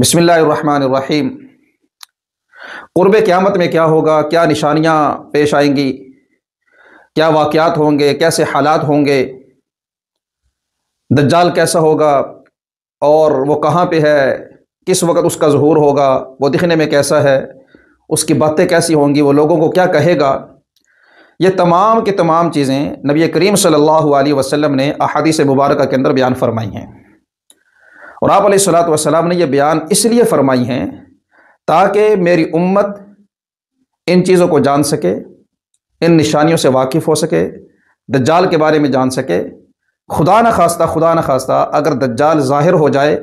बिस्मिल्लाहिर्रहमानिर्रहीम। क़ुर्ब क़यामत में क्या होगा, क्या निशानियाँ पेश आएंगी, क्या वाक़यात होंगे, कैसे हालात होंगे, दज्जाल कैसा होगा और वो कहाँ पे है, किस वक़्त उसका ज़ुहूर होगा, वो दिखने में कैसा है, उसकी बातें कैसी होंगी, वो लोगों को क्या कहेगा। ये तमाम की तमाम चीज़ें नबी करीम सल्लल्लाहु अलैहि वसल्लम ने अहादीस मुबारका के अंदर बयान फरमाई हैं। और आप अलैहिस्सलातु वस्सलाम ने ये बयान इसलिए फरमाई हैं ताकि मेरी उम्मत इन चीज़ों को जान सके, इन निशानियों से वाकिफ़ हो सके, दज्जाल के बारे में जान सके। खुदा न खास्ता अगर दज्जाल ज़ाहिर हो जाए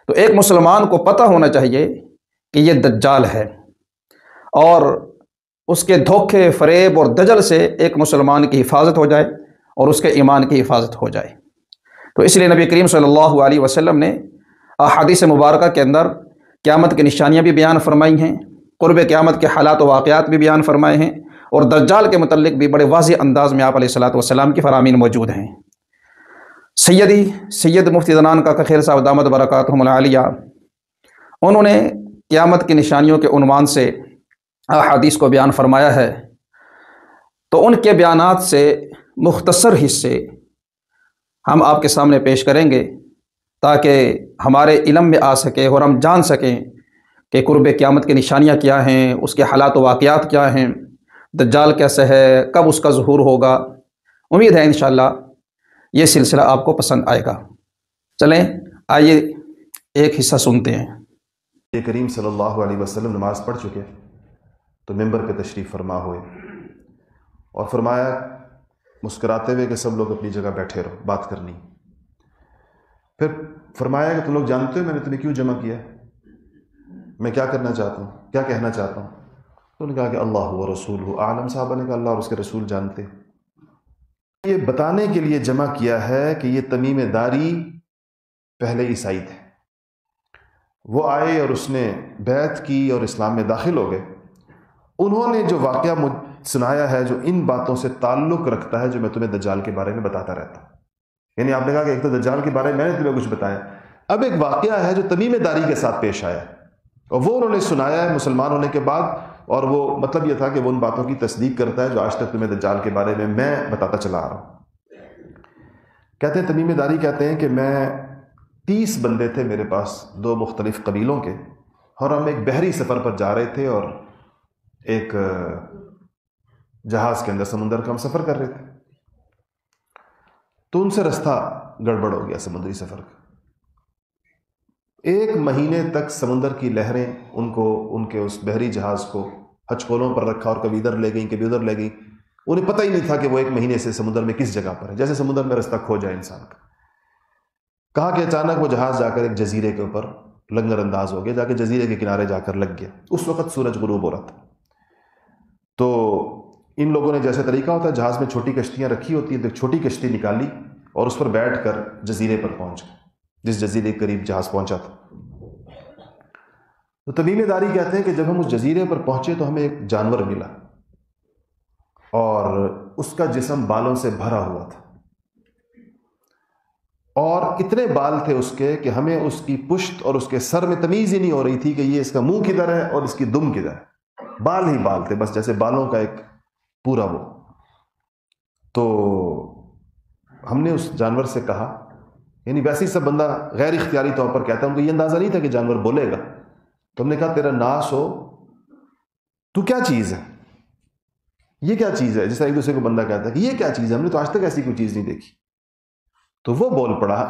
तो एक मुसलमान को पता होना चाहिए कि ये दज्जाल है, और उसके धोखे, फ़रेब और दजल से एक मुसलमान की हिफाजत हो जाए और उसके ईमान की हिफाजत हो जाए। तो इसलिए नबी करीम सल्लल्लाहु अलैहि वसल्लम ने अहादीस मुबारका के अंदर क़यामत की निशानियाँ भी बयान फरमाई हैं, क़ुर्ब क़यामत के हालात व वाक़यात भी बयान फरमाए हैं, और दज्जाल के मुतल्लिक़ भी बड़े वाज़ेह अंदाज़ में आप अलैहिस्सलातु वस्सलाम की फ़रामीन मौजूद हैं। सैयद मुफ्ती ज़नान काका खैर साहब दामद बरकातहुमुल आलिया, उन्होंने क़यामत की निशानियों के उन्वान से अहादीस को बयान फरमाया है। तो उनके बयानात से मुख्तसर हिस्से हम आपके सामने पेश करेंगे ताकि हमारे इल्म में आ सके और हम जान सकें कि क़ुर्ब क़यामत की निशानियाँ क्या हैं, उसके हालात व वाक़यात क्या हैं, दज्जाल कैसे है, कब उसका ज़ुहूर होगा। उम्मीद है इंशाअल्लाह ये सिलसिला आपको पसंद आएगा। चलें आइए एक हिस्सा सुनते हैं। ये करीम सल्लल्लाहु अलैहि वसल्लम नमाज़ पढ़ चुके तो मिंबर पे तशरीफ़ फरमा हुए और फरमाया मुस्कुराते हुए कि सब लोग अपनी जगह बैठे रहो, बात करनी। फिर फरमाया कि तुम लोग जानते हो मैंने तुम्हें क्यों जमा किया, मैं क्या करना चाहता हूँ, क्या कहना चाहता हूँ। तो उन्होंने कहा कि अल्लाह व रसूलुहु आलम। साहबा ने कहा अल्लाह और उसके रसूल जानते। ये बताने के लिए जमा किया है कि ये तमीम दारी पहले ईसाई थे, वो आए और उसने बैत की और इस्लाम में दाखिल हो गए। उन्होंने जो वाक़या मुझ सुनाया है जो इन बातों से ताल्लुक़ रखता है जो मैं तुम्हें दज्जाल के बारे में बताता रहता हूँ। यानी आपने कहा कि एक तो दज्जाल के बारे में मैंने तुम्हें कुछ बताया, अब एक वाक़या है जो तमीम दारी के साथ पेश आया और वो उन्होंने सुनाया है मुसलमान होने के बाद। और वो मतलब ये था कि वो उन बातों की तस्दीक करता है जो आज तक तुम्हें दज्जाल के बारे में मैं बताता चला आ रहा हूँ। कहते हैं तमीम दारी कहते हैं कि मैं 30 बंदे थे मेरे पास, 2 मुख्तलिफ कबीलों के, और हम एक बहरी सफ़र पर जा रहे थे और एक जहाज़ के अंदर समुंदर का हम सफ़र कर रहे थे। तो उनसे रास्ता गड़बड़ हो गया समुद्री सफ़र का। 1 महीने तक समुंदर की लहरें उनको उनके उस बहरी जहाज़ को हचकोलों पर रखा और कभी इधर ले गई कभी उधर ले गई। उन्हें पता ही नहीं था कि वो 1 महीने से समुद्र में किस जगह पर है, जैसे समुद्र में रास्ता खो जाए इंसान का। कहा कि अचानक वो जहाज़ जाकर एक जजीरे के ऊपर लंगर अंदाज हो गया, जाकर जजीरे के किनारे जाकर लग गया। उस वक्त सूरज गुरूब हो रहा था। तो इन लोगों ने, जैसे तरीका होता है जहाज़ में छोटी कश्तियाँ रखी होती हैं, तो एक छोटी कश्ती निकाली और उस पर बैठ कर जजीरे पर पहुंच गए, जिस जजीरे के करीब जहाज़ पहुंचा था। तो तमीम दारी कहते हैं कि जब हम उस जजीरे पर पहुंचे तो हमें एक जानवर मिला और उसका जिस्म बालों से भरा हुआ था और इतने बाल थे उसके कि हमें उसकी पुश्त और उसके सर में तमीज़ ही नहीं हो रही थी कि ये इसका मुंह किधर है और इसकी दुम किधर है। बाल ही बाल थे, बस जैसे बालों का एक पूरा वो। तो हमने उस जानवर से कहा, यानी वैसे ही सब बंदा गैर इख्तियारी तौर पर कहता है, उनको ये अंदाज़ा नहीं था कि जानवर बोलेगा। तो हमने कहा तेरा नाश हो, तू क्या चीज़ है, ये क्या चीज़ है। जैसा एक दूसरे को बंदा कहता है कि ये क्या चीज़ है, हमने तो आज तक ऐसी कोई चीज़ नहीं देखी। तो वो बोल पड़ा,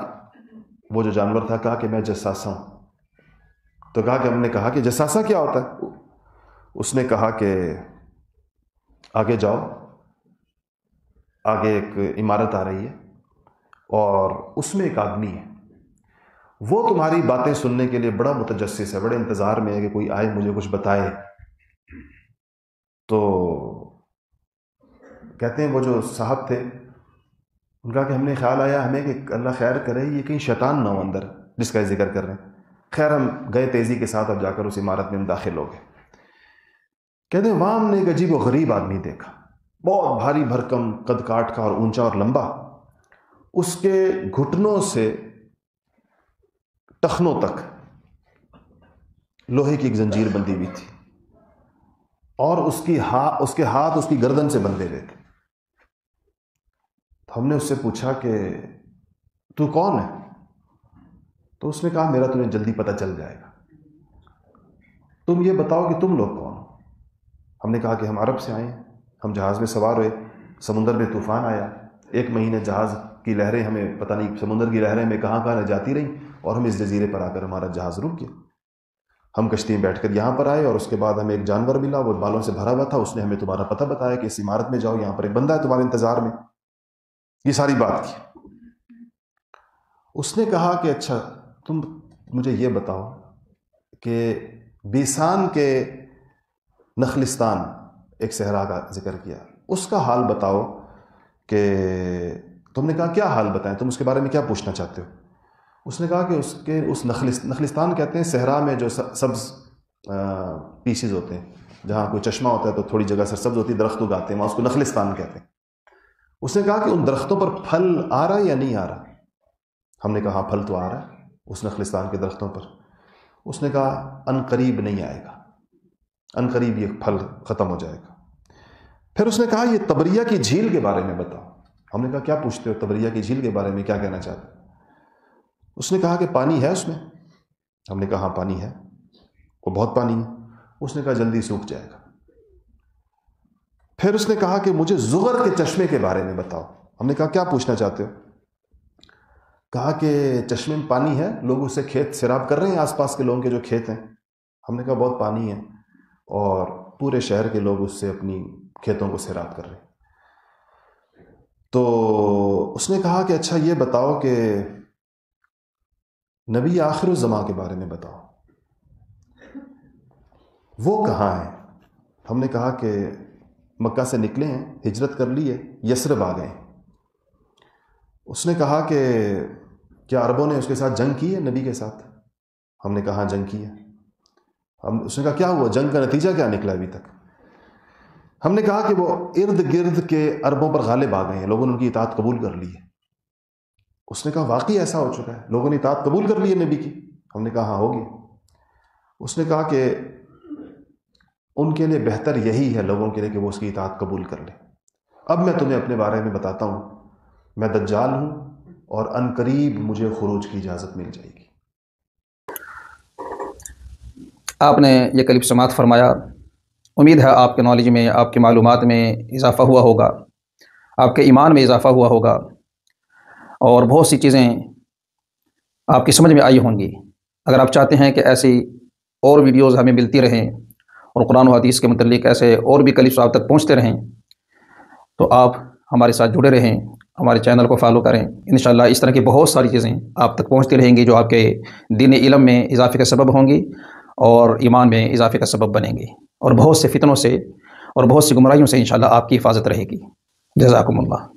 वो जो जानवर था, कहा कि मैं जसासा हूँ। तो कहा कि हमने कहा कि जसासा क्या होता है। उसने कहा कि आगे जाओ, आगे एक इमारत आ रही है और उसमें एक आदमी है, वो तुम्हारी बातें सुनने के लिए बड़ा मुतजस्सिस है, बड़े इंतज़ार में है कि कोई आए मुझे कुछ बताए। तो कहते हैं वो जो साहब थे, उनका कि हमने ख्याल आया हमें कि अल्लाह खैर करे ये कहीं शैतान ना हो अंदर जिसका जिक्र कर रहे हैं। खैर हम गए तेज़ी के साथ, अब जाकर उस इमारत में हम दाखिल हो गए। कहते हैं वहाँ हमने एक अजीब व गरीब आदमी देखा, बहुत भारी भरकम कद काठ का और ऊंचा और लंबा। उसके घुटनों से टखनों तक لوہے کی ایک زنجیر بندھی ہوئی تھی اور اس کے ہاتھ اس کی گردن سے بندھے ہوئے تھے. ہم نے اس سے پوچھا کہ تو کون ہے؟ تو اس نے کہا میرا تمہیں جلدی پتہ چل جائے گا. تم یہ بتاؤ کہ تم لوگ کون ہو؟ ہم نے کہا کہ ہم عرب سے آئے ہیں. ہم جہاز میں سوار ہوئے, سمندر میں طوفان آیا, 1 مہینے جہاز کی لہریں ہمیں پتہ نہیں سمندر کی لہریں ہمیں کہاں کہاں جاتی رہیں اور ہم اس جزیرے پر آ کر ہمارا جہاز رک گیا. ہم کشتی میں بیٹھ کر یہاں پر آئے اور اس کے بعد ہمیں ایک جانور ملا, وہ بالوں سے بھرا ہوا تھا. اس نے ہمیں تمہارا پتہ بتایا کہ اس عمارت میں جاؤ, یہاں پر ایک بندہ ہے تمہارے انتظار میں. یہ ساری بات کی. اس نے کہا کہ اچھا تم مجھے یہ بتاؤ کہ بیسان کے نخلستان ایک صحرا کا ذکر کیا, اس کا حال بتاؤ. کہ تم نے کہا کیا حال بتائیں, تم اس کے بارے میں کیا پوچھنا چاہتے ہو؟ اس نے کہا کہ اس نخلستان کہتے ہیں صحرا میں جو سبز پیسز ہوتے ہیں, جہاں کوئی چشمہ ہوتا ہے تو تھوڑی جگہ سرسبز ہوتی ہے, درخت اگاتے ہیں, وہاں اس کو نخلستان کہتے ہیں. اس نے کہا کہ ان درختوں پر پھل آ رہا ہے یا نہیں آ رہا؟ ہم نے کہا پھل تو آ رہا ہے اس نخلستان کے درختوں پر. اس نے کہا ان قریب نہیں آئے گا, ان قریب یہ پھل ختم ہو جائے گا. پھر اس نے کہا یہ تبریہ کی جھیل کے بارے میں بتاؤ. ہم نے کہا کیا پوچھتے ہو, تبریہ کی جھیل کے بارے میں کیا کہنا چاہتے ہو؟ اس نے کہا کہ پانی ہے اس میں. ہم نے کہا ہاں پانی ہے, وہ بہت پانی ہے. اس نے کہا جلدی سوکھ جائے گا. پھر اس نے کہا کہ مجھے زغر کے چشمے کے بارے میں بتاؤ. ہم نے کہا کیا پوچھنا چاہتے ہو؟ کہا کہ چشمے میں پانی ہے, لوگ اس سے کھیت سیراب کر رہے ہیں, آس پاس کے لوگوں کے جو کھیت ہیں. ہم نے کہا بہت پانی ہے اور پورے شہر کے لوگ اس سے اپنی کھیتوں کو سیراب کر رہے ہیں. تو اس نے کہا کہ اچھا یہ بتاؤ کہ نبی آخر الزماں کے بارے میں بتاؤ, وہ کہاں ہے؟ ہم نے کہا کہ مکہ سے نکلے ہیں, ہجرت کر لی ہے, یثرب آ گئے ہیں. اس نے کہا کہ کیا عربوں نے اس کے ساتھ جنگ کی ہے, نبی کے ساتھ؟ ہم نے کہا ہاں جنگ کی ہے. اس نے کہا کیا ہوا, جنگ کا نتیجہ کیا نکلا ابھی تک؟ ہم نے کہا کہ وہ ارد گرد کے عربوں پر غالب آ گئے ہیں, لوگوں نے ان کی اطاعت قبول کر لی ہے. اس نے کہا واقعی ایسا ہو چکا ہے, لوگوں نے اطاعت قبول کر لی ہے نبی کی؟ ہم نے کہا ہاں ہوگی. اس نے کہا کہ ان کے لیے بہتر یہی ہے لوگوں کے لیے کہ وہ اس کی اطاعت قبول کر لیں. اب میں تمہیں اپنے بارے میں بتاتا ہوں, میں دجال ہوں اور ان قریب مجھے خروج کی اجازت مل جائے گی. آپ نے یہ کلپ سماعت فرمایا. امید ہے آپ کے نالج میں, آپ کی معلومات میں اضافہ ہوا ہوگا, آپ کے ایمان میں اضافہ ہوا ہوگا اور بہت سی چیزیں آپ کی سمجھ میں آئی ہوں گی. اگر آپ چاہتے ہیں کہ ایسی اور ویڈیوز ہمیں ملتی رہیں اور قرآن و حدیث کے متعلق ایسے اور بھی کلپس آپ تک پہنچتے رہیں, تو آپ ہمارے ساتھ جڑے رہیں, ہمارے چینل کو فالو کریں. انشاءاللہ اس طرح کی بہت ساری چیزیں آپ تک پہنچتی رہیں گی جو آپ کے دین علم میں اضافے کا سبب ہوں گی اور ایمان میں اضافے کا سبب بنیں گی, اور بہت سے فتنوں سے اور بہت سی گمراہیوں سے انشاءاللہ آپ کی حفاظت رہے گی. جزاکم اللہ.